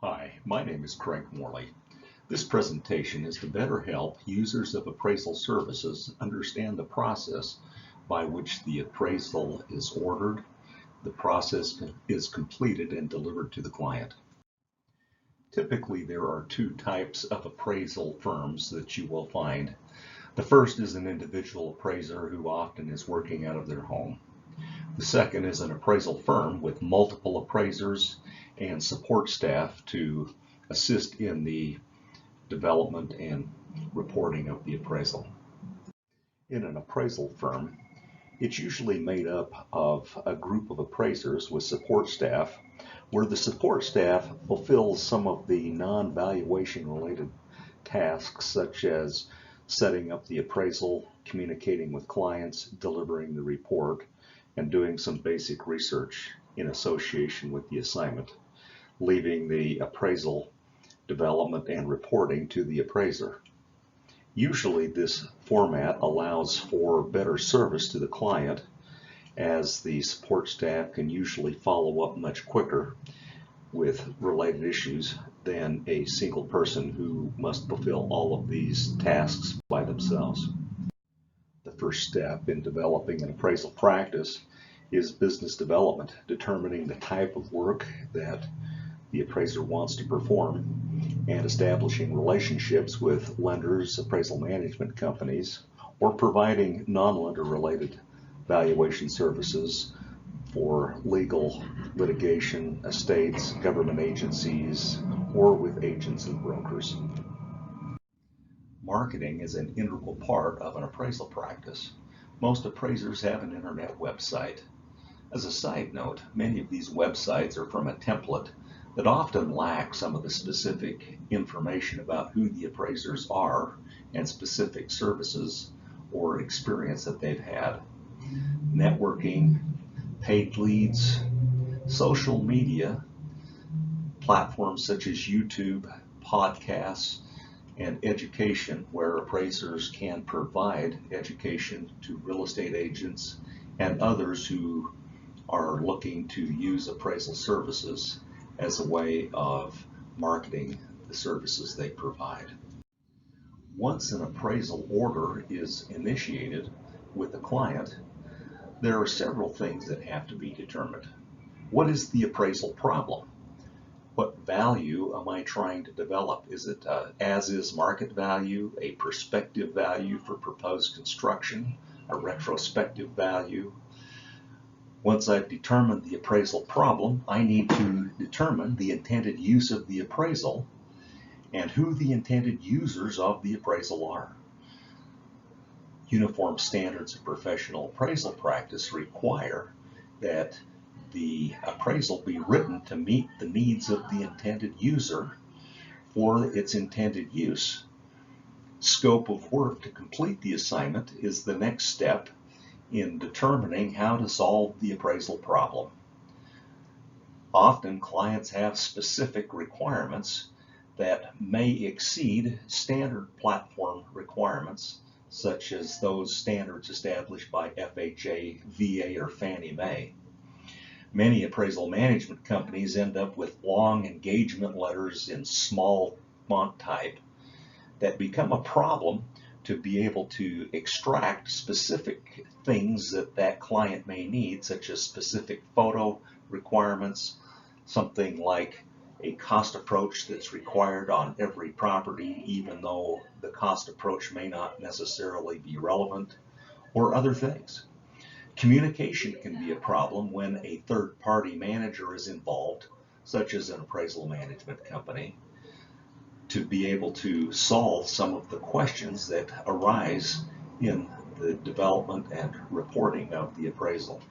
Hi, my name is Craig Morley. This presentation is to better help users of appraisal services understand the process by which the appraisal is ordered, the process is completed and delivered to the client. Typically, there are two types of appraisal firms that you will find. The first is an individual appraiser who often is working out of their home. The second is an appraisal firm with multiple appraisers and support staff to assist in the development and reporting of the appraisal. In an appraisal firm, it's usually made up of a group of appraisers with support staff, where the support staff fulfills some of the non-valuation related tasks such as setting up the appraisal, communicating with clients, delivering the report, and doing some basic research in association with the assignment, leaving the appraisal development and reporting to the appraiser. Usually this format allows for better service to the client, as the support staff can usually follow up much quicker with related issues than a single person who must fulfill all of these tasks by themselves. The first step in developing an appraisal practice is business development, determining the type of work that the appraiser wants to perform and establishing relationships with lenders, appraisal management companies, or providing non-lender related valuation services for legal, litigation, estates, government agencies, or with agents and brokers. Marketing is an integral part of an appraisal practice. Most appraisers have an internet website. As a side note, many of these websites are from a template that often lacks some of the specific information about who the appraisers are and specific services or experience that they've had. Networking, paid leads, social media, platforms such as YouTube, podcasts, and education, where appraisers can provide education to real estate agents and others who are looking to use appraisal services as a way of marketing the services they provide. Once an appraisal order is initiated with the client, there are several things that have to be determined. What is the appraisal problem? What value am I trying to develop? Is it as-is market value, a prospective value for proposed construction, a retrospective value? Once I've determined the appraisal problem, I need to determine the intended use of the appraisal and who the intended users of the appraisal are. Uniform standards of professional appraisal practice require that the appraisal be written to meet the needs of the intended user for its intended use. Scope of work to complete the assignment is the next step in determining how to solve the appraisal problem. Often clients have specific requirements that may exceed standard platform requirements, such as those standards established by FHA, VA, or Fannie Mae. Many appraisal management companies end up with long engagement letters in small font type that become a problem to be able to extract specific things that client may need, such as specific photo requirements, something like a cost approach that's required on every property, even though the cost approach may not necessarily be relevant, or other things. Communication can be a problem when a third-party manager is involved, such as an appraisal management company, to be able to solve some of the questions that arise in the development and reporting of the appraisal.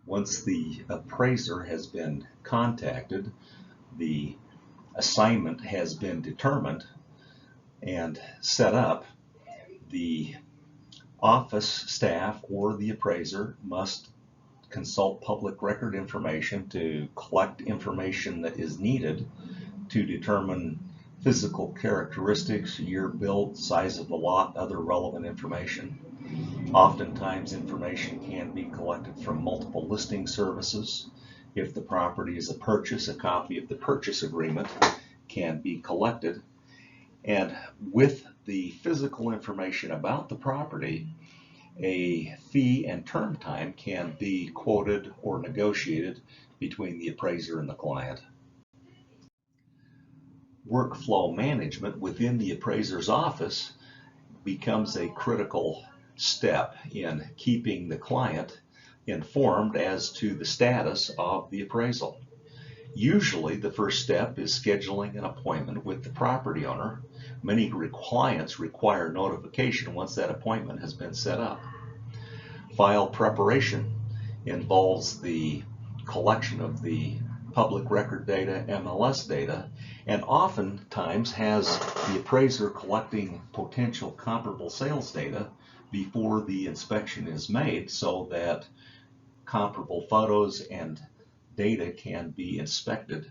Once the appraiser has been contacted, the assignment has been determined and set up, the office staff or the appraiser must consult public record information to collect information that is needed to determine physical characteristics, year built, size of the lot, other relevant information. Oftentimes information can be collected from multiple listing services, If the property is a purchase, a copy of the purchase agreement can be collected. And with the physical information about the property, a fee and term time can be quoted or negotiated between the appraiser and the client. Workflow management within the appraiser's office becomes a critical step in keeping the client informed as to the status of the appraisal. Usually the first step is scheduling an appointment with the property owner. Many clients require notification once that appointment has been set up. File preparation involves the collection of the public record data, MLS data, and oftentimes has the appraiser collecting potential comparable sales data before the inspection is made so that comparable photos and data can be inspected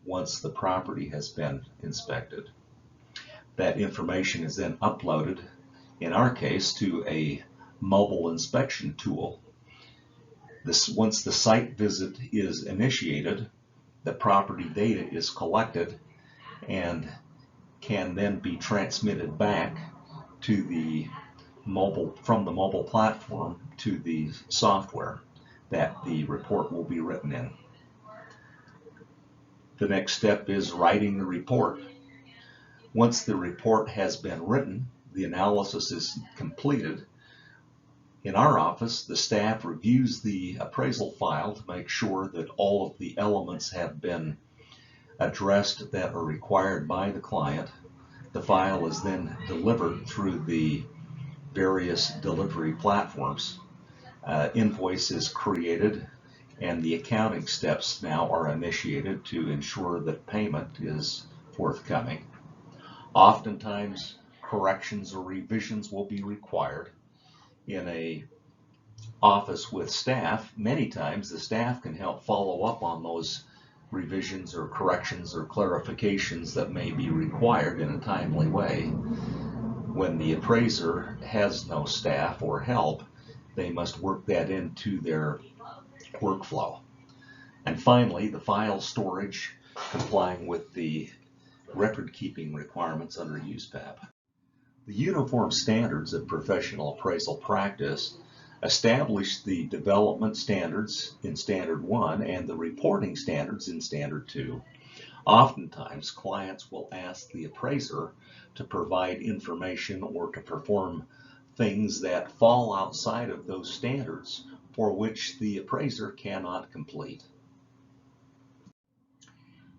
once the property has been inspected. That information is then uploaded, in our case, to a mobile inspection tool. Once the site visit is initiated, the property data is collected and can then be transmitted back to the from the mobile platform to the software that the report will be written in. The next step is writing the report. Once the report has been written, the analysis is completed. In our office, the staff reviews the appraisal file to make sure that all of the elements have been addressed that are required by the client. The file is then delivered through the various delivery platforms. Invoice is created, and the accounting steps now are initiated to ensure that payment is forthcoming. Oftentimes, corrections or revisions will be required. In an office with staff, many times the staff can help follow up on those revisions or corrections or clarifications that may be required in a timely way. When the appraiser has no staff or help, they must work that into their workflow. And finally, the file storage, complying with the record-keeping requirements under USPAP. The Uniform Standards of Professional Appraisal Practice establish the development standards in Standard 1 and the reporting standards in Standard 2. Oftentimes, clients will ask the appraiser to provide information or to perform things that fall outside of those standards for which the appraiser cannot complete.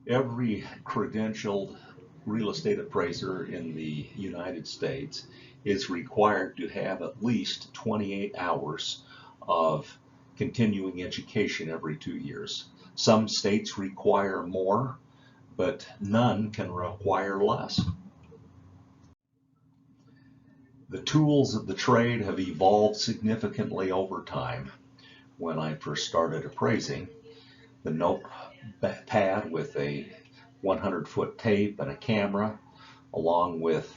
Every credentialed real estate appraiser in the United States is required to have at least 28 hours of continuing education every 2 years. Some states require more, but none can require less. The tools of the trade have evolved significantly over time. When I first started appraising, the notepad with a 100-foot tape and a camera, along with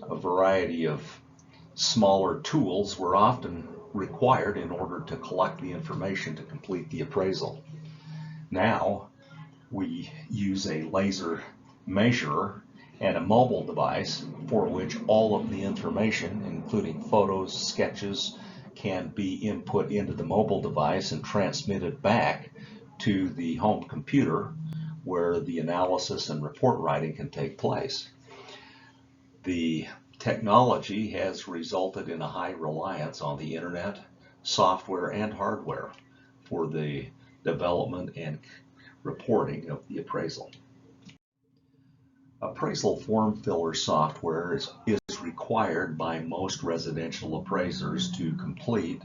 a variety of smaller tools, were often required in order to collect the information to complete the appraisal. Now, we use a laser measurer and a mobile device for which all of the information, including photos, sketches, can be input into the mobile device and transmitted back to the home computer where the analysis and report writing can take place. The technology has resulted in a high reliance on the internet, software, and hardware for the development and reporting of the appraisal. Appraisal form filler software is required by most residential appraisers to complete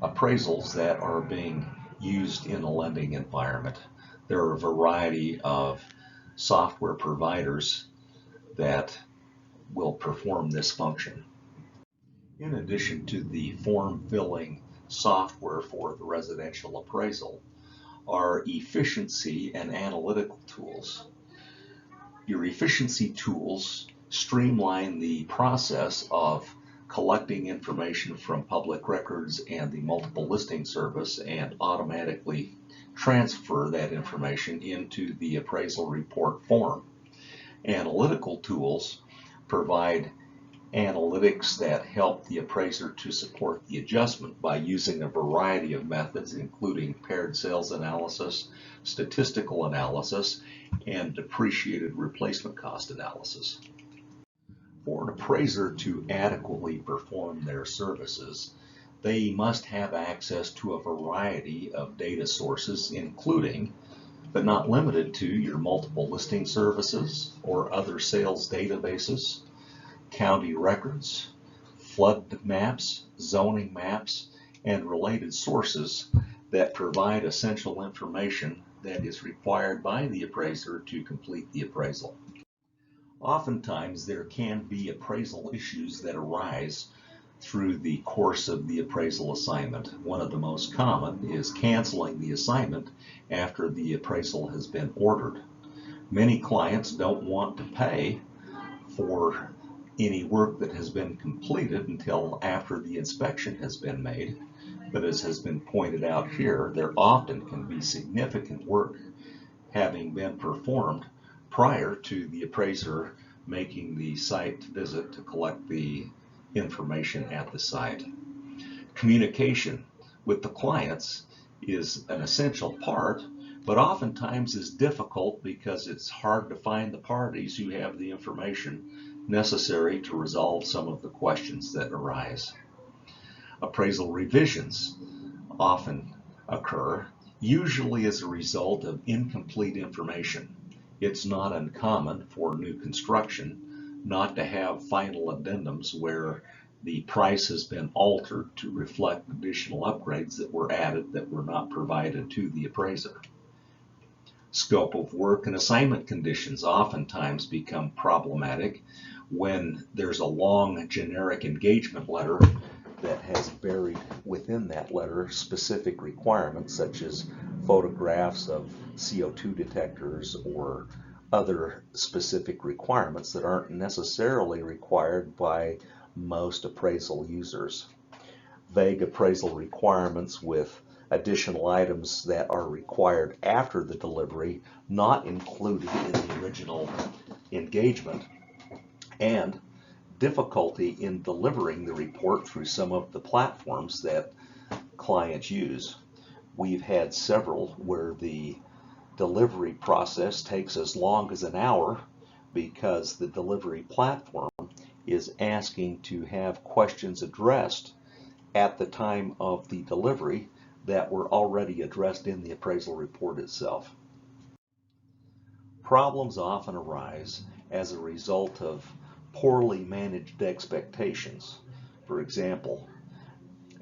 appraisals that are being used in a lending environment. There are a variety of software providers that will perform this function. In addition to the form filling software for the residential appraisal are efficiency and analytical tools. Your efficiency tools streamline the process of collecting information from public records and the multiple listing service and automatically transfer that information into the appraisal report form. Analytical tools provide analytics that help the appraiser to support the adjustment by using a variety of methods, including paired sales analysis, statistical analysis, and depreciated replacement cost analysis. For an appraiser to adequately perform their services, they must have access to a variety of data sources, including, but not limited to, your multiple listing services or other sales databases, county records, flood maps, zoning maps, and related sources that provide essential information that is required by the appraiser to complete the appraisal. Oftentimes, there can be appraisal issues that arise through the course of the appraisal assignment. One of the most common is canceling the assignment after the appraisal has been ordered. Many clients don't want to pay for any work that has been completed until after the inspection has been made, but as has been pointed out here, there often can be significant work having been performed prior to the appraiser making the site visit to collect the information at the site. Communication with the clients is an essential part, but oftentimes is difficult because it's hard to find the parties who have the information necessary to resolve some of the questions that arise. Appraisal revisions often occur, usually as a result of incomplete information. It's not uncommon for new construction not to have final addendums where the price has been altered to reflect additional upgrades that were added that were not provided to the appraiser. Scope of work and assignment conditions oftentimes become problematic when there's a long generic engagement letter that has buried within that letter specific requirements such as photographs of CO2 detectors or other specific requirements that aren't necessarily required by most appraisal users. Vague appraisal requirements with additional items that are required after the delivery, not included in the original engagement, and difficulty in delivering the report through some of the platforms that clients use. We've had several where the delivery process takes as long as an hour because the delivery platform is asking to have questions addressed at the time of the delivery that were already addressed in the appraisal report itself. Problems often arise as a result of poorly managed expectations. For example,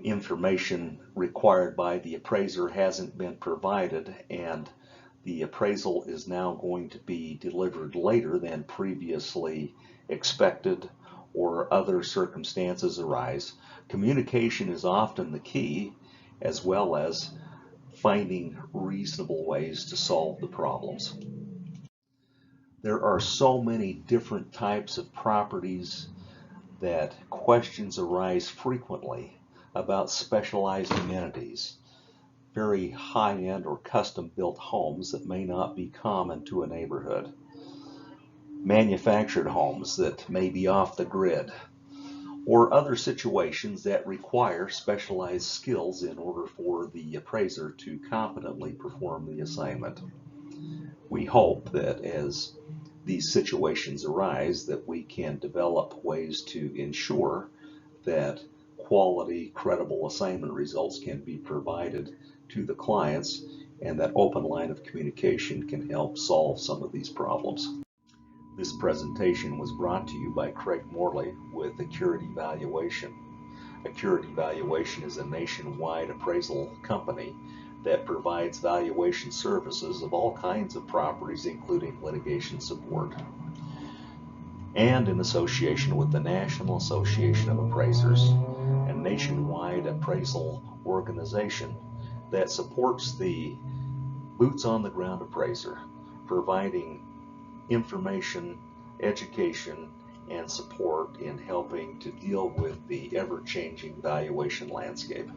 information required by the appraiser hasn't been provided and the appraisal is now going to be delivered later than previously expected, or other circumstances arise. Communication is often the key, as well as finding reasonable ways to solve the problems. There are so many different types of properties that questions arise frequently about specialized amenities, very high-end or custom-built homes that may not be common to a neighborhood, manufactured homes that may be off the grid, or other situations that require specialized skills in order for the appraiser to competently perform the assignment. We hope that as these situations arise that we can develop ways to ensure that quality, credible assignment results can be provided to the clients, and that open line of communication can help solve some of these problems. This presentation was brought to you by Craig Morley with Accurate Valuation. Accurate Valuation is a nationwide appraisal company that provides valuation services of all kinds of properties, including litigation support, and in association with the National Association of Appraisers, a nationwide appraisal organization that supports the boots on the ground appraiser, providing information, education, and support in helping to deal with the ever-changing valuation landscape.